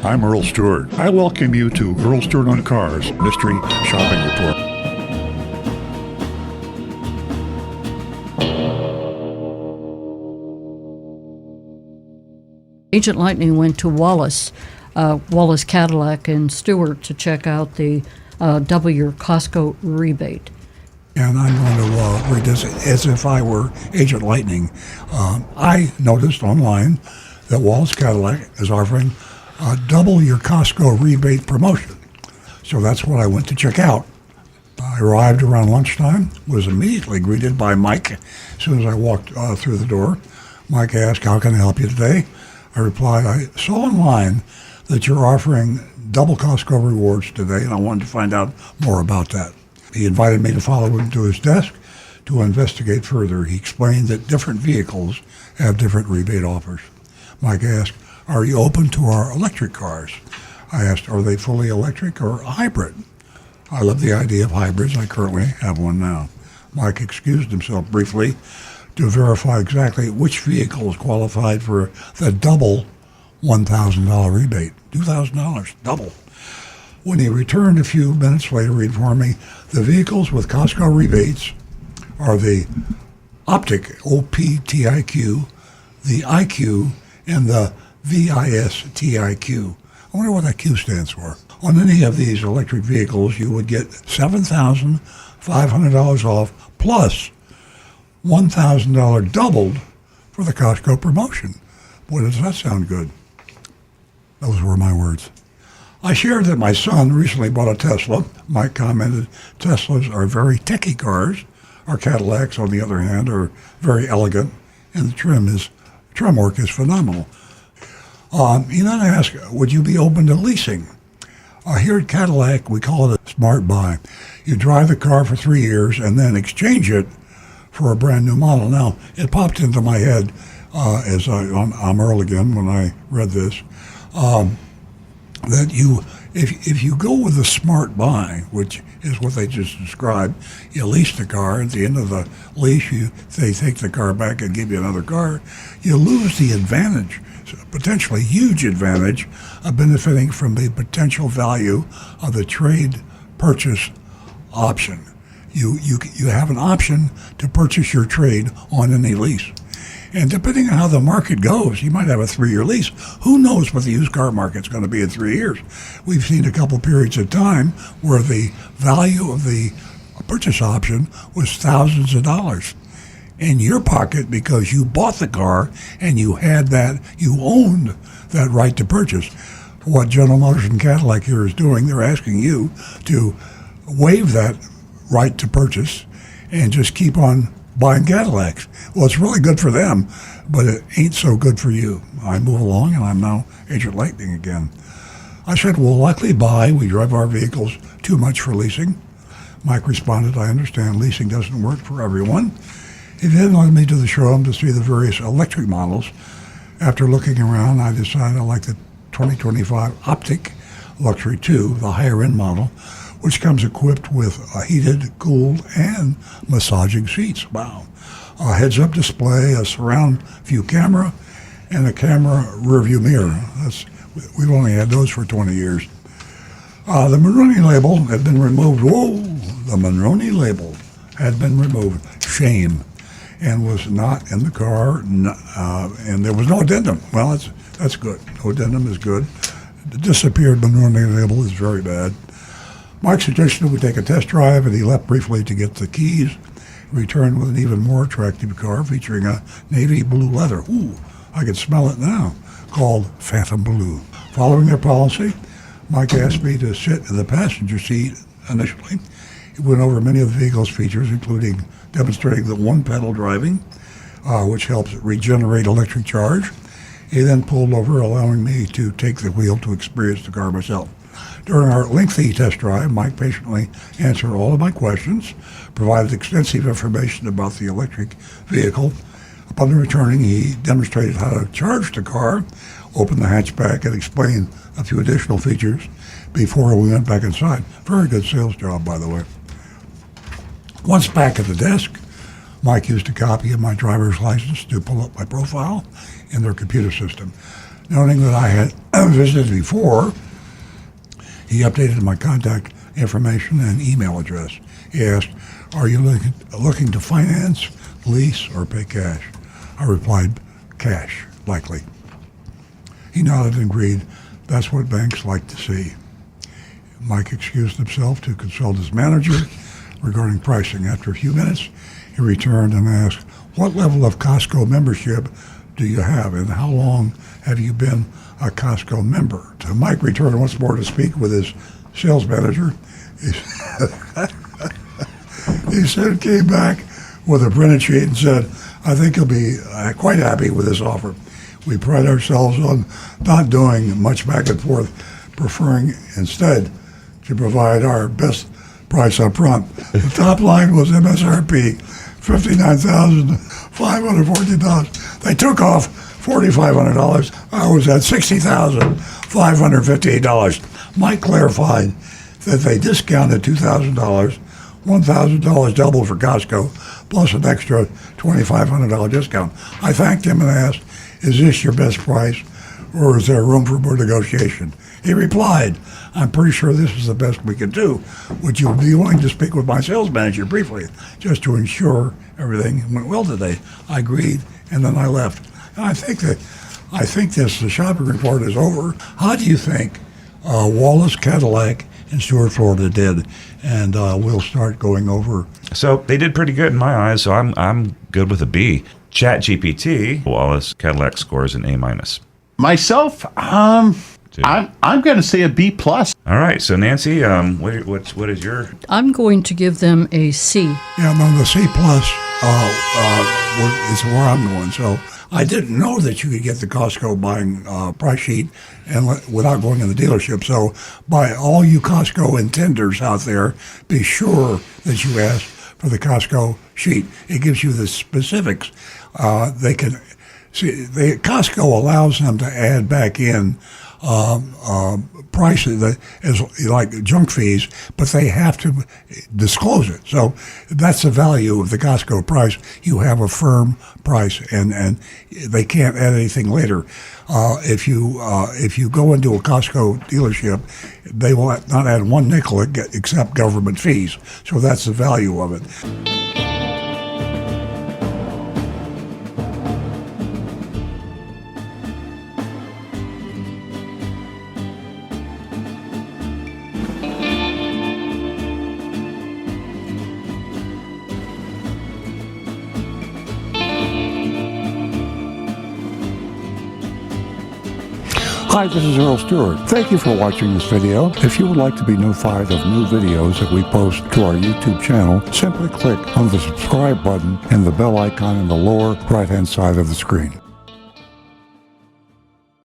I'm Earl Stuart. I welcome you to Earl Stuart on Cars Mystery Shopping Report. Agent Lightning went to Wallace Cadillac in Stuart to check out the double your Costco rebate. And I'm going to read this as if I were Agent Lightning. I noticed online that Wallace Cadillac is offering double your Costco rebate promotion. So that's what I went to check out. I arrived around lunchtime, was immediately greeted by Mike as soon as I walked through the door. Mike asked, "How can I help you today?" I replied, "I saw online that you're offering double Costco rewards today, and I wanted to find out more about that." He invited me to follow him to his desk to investigate further. He explained that different vehicles have different rebate offers. Mike asked, "Are you open to our electric cars?" I asked, "Are they fully electric or hybrid?" I love the idea of hybrids. I currently have one now. Mike excused himself briefly to verify exactly which vehicles qualified for the double $1,000 rebate. $2,000, double. When he returned a few minutes later, he informed me the vehicles with Costco rebates are the Optic, OPTIQ, the IQ, and the VISTIQ. I wonder what that Q stands for. On any of these electric vehicles, you would get $7,500 off plus $1,000 doubled for the Costco promotion. Boy, does that sound good. Those were my words. I shared that my son recently bought a Tesla. Mike commented, "Teslas are very techy cars. Our Cadillacs, on the other hand, are very elegant, and the trim work is phenomenal." He then asked, "Would you be open to leasing?" Here at Cadillac, we call it a smart buy. You drive the car for 3 years and then exchange it for a brand new model. Now, it popped into my head as I'm Earl again when I read this, that if you go with a smart buy, which is what they just described, you lease the car. At the end of the lease, they take the car back and give you another car. You lose the advantage, potentially huge advantage, of benefiting from the potential value of the trade purchase option. You have an option to purchase your trade on any lease. And depending on how the market goes, you might have a 3-year lease. Who knows what the used car market's going to be in 3 years? We've seen a couple periods of time where the value of the purchase option was thousands of dollars in your pocket because you bought the car and you owned that right to purchase. What General Motors and Cadillac here is doing, they're asking you to waive that right to purchase and just keep on buying Cadillacs. Well, it's really good for them, but it ain't so good for you. I move along, and I'm now Agent Lightning again. I said, "We'll likely buy. We drive our vehicles too much for leasing." Mike responded, "I understand leasing doesn't work for everyone." He then led me to the showroom to see the various electric models. After looking around, I decided I like the 2025 Optic Luxury 2, the higher-end model, which comes equipped with a heated, cooled, and massaging seats. Wow. A heads-up display, a surround view camera, and a camera rear-view mirror. We've only had those for 20 years. The Monroney label had been removed. Whoa! The Monroney label had been removed. Shame. And was not in the car, and there was no addendum. Well, that's good. No addendum is good. The disappeared Monroney label is very bad. Mike suggested we take a test drive, and he left briefly to get the keys. He returned with an even more attractive car featuring a navy blue leather. Ooh, I can smell it now, called Phantom Blue. Following their policy, Mike asked me to sit in the passenger seat initially. He went over many of the vehicle's features, including demonstrating the one-pedal driving, which helps regenerate electric charge. He then pulled over, allowing me to take the wheel to experience the car myself. During our lengthy test drive, Mike patiently answered all of my questions, provided extensive information about the electric vehicle. Upon returning, he demonstrated how to charge the car, opened the hatchback, and explained a few additional features before we went back inside. Very good sales job, by the way. Once back at the desk, Mike used a copy of my driver's license to pull up my profile in their computer system. Noting that I had visited before, he updated my contact information and email address. He asked, "Are you looking to finance, lease, or pay cash?" I replied, "Cash, likely." He nodded and agreed. That's what banks like to see. Mike excused himself to consult his manager regarding pricing. After a few minutes, he returned and asked, "What level of Costco membership do you have, and how long have you been a Costco member?" So Mike returned once more to speak with his sales manager. He said, came back with a printed sheet and said, "I think you'll be quite happy with this offer. We pride ourselves on not doing much back and forth, preferring instead to provide our best price up front." The top line was MSRP, $59,514. They took off $4,500. I was at $60,558. Mike clarified that they discounted $2,000, $1,000 double for Costco, plus an extra $2,500 discount. I thanked him and asked, "Is this your best price, or is there room for more negotiation?" He replied, "I'm pretty sure this is the best we can do. Would you be willing to speak with my sales manager briefly, just to ensure everything went well today?" I agreed, and then I left. And I think the shopping report is over. How do you think Wallace, Cadillac, and Stuart, Florida did? And we'll start going over. So they did pretty good in my eyes. So I'm good with a B. Chat GPT, Wallace, Cadillac scores an A-. Myself, I'm going to say a B+. All right. So Nancy, what is your? I'm going to give them a C. Yeah, no, the C plus is where I'm going. So I didn't know that you could get the Costco buying price sheet and without going in the dealership. So by all you Costco intenders out there, be sure that you ask for the Costco sheet. It gives you the specifics. They can see Costco allows them to add back in prices that is like junk fees, but they have to disclose it. So that's the value of the Costco price. You have a firm price, and they can't add anything later. If you go into a Costco dealership, they will not add one nickel except government fees. So that's the value of it. Hi, this is Earl Stewart. Thank you for watching this video. If you would like to be notified of new videos that we post to our YouTube channel, simply click on the subscribe button and the bell icon in the lower right-hand side of the screen.